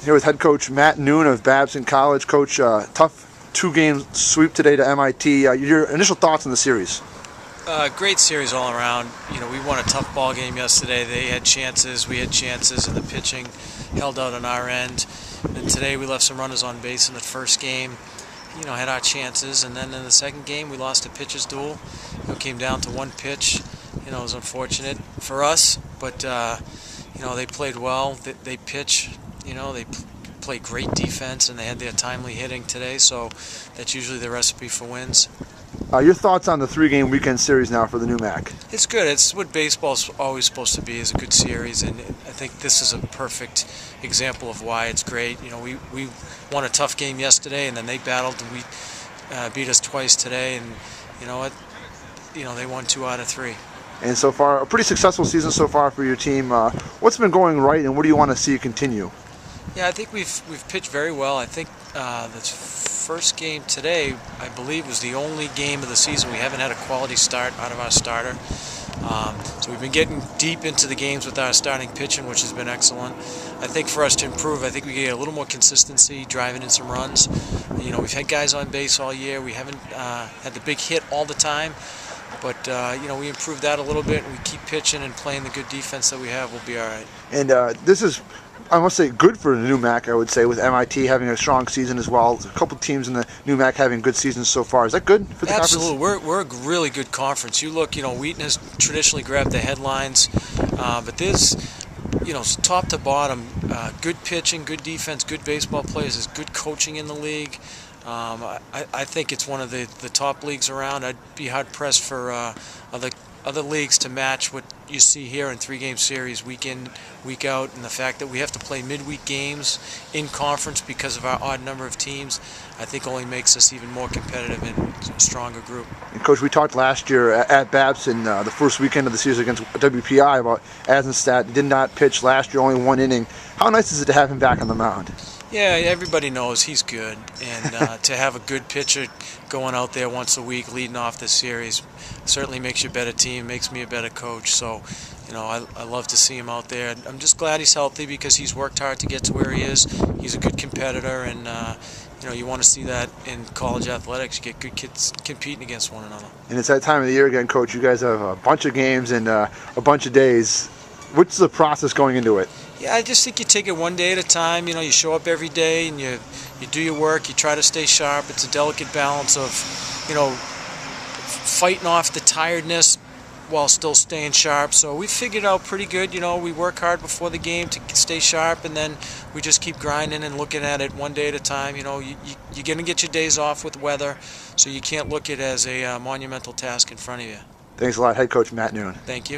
Here with head coach Matt Noone of Babson College. Coach, tough two-game sweep today to MIT. Your initial thoughts on the series? Great series all around. You know, we won a tough ball game yesterday. They had chances, we had chances, and the pitching held out on our end. And today we left some runners on base in the first game. You know, had our chances, and then in the second game we lost a pitcher's duel. It came down to one pitch. You know, it was unfortunate for us, but you know, they played well. They pitch. You know, they play great defense, and they had their timely hitting today. So that's usually the recipe for wins. Your thoughts on the three-game weekend series now for the NEWMAC? It's good. It's what baseball's always supposed to be, is a good series, and I think this is a perfect example of why it's great. You know, we won a tough game yesterday, and then they battled, and we beat us twice today, and you know what? You know, they won 2 out of 3. And so far, a pretty successful season so far for your team. What's been going right, and what do you want to see continue? Yeah, I think we've pitched very well. I think the first game today, I believe, was the only game of the season we haven't had a quality start out of our starter. So we've been getting deep into the games with our starting pitching, which has been excellent. I think for us to improve, I think we get a little more consistency, driving in some runs. You know, we've had guys on base all year. We haven't had the big hit all the time. But, you know, we improved that a little bit, and we keep pitching and playing the good defense that we have, we'll be all right. And this is, I must say, good for the NEWMAC, I would say, with MIT having a strong season as well. A couple teams in the NEWMAC having good seasons so far. Is that good for the conference? Absolutely. We're a really good conference. You look, you know, Wheaton has traditionally grabbed the headlines, but there's, you know, top to bottom, good pitching, good defense, good baseball players, there's good coaching in the league. I think it's one of the top leagues around. I'd be hard-pressed for other leagues to match what you see here in 3-game series, week in, week out, and the fact that we have to play midweek games in conference because of our odd number of teams, I think only makes us even more competitive and a stronger group. And Coach, we talked last year at Babson, the first weekend of the season against WPI, about Eisenstadt did not pitch last year, only 1 inning. How nice is it to have him back on the mound? Yeah, everybody knows he's good, and to have a good pitcher going out there once a week leading off this series certainly makes you a better team, makes me a better coach. So, you know, I love to see him out there. I'm just glad he's healthy because he's worked hard to get to where he is. He's a good competitor, and you know, you want to see that in college athletics. You get good kids competing against one another. And it's that time of the year again, Coach. You guys have a bunch of games and a bunch of days. What's the process going into it? Yeah, I just think you take it one day at a time. You know, you show up every day and you do your work. You try to stay sharp. It's a delicate balance of, you know, fighting off the tiredness while still staying sharp. So we figured out pretty good. You know, we work hard before the game to stay sharp, and then we just keep grinding and looking at it one day at a time. You know, you're going to get your days off with weather, so you can't look at it as a monumental task in front of you. Thanks a lot, Head Coach Matt Noone. Thank you.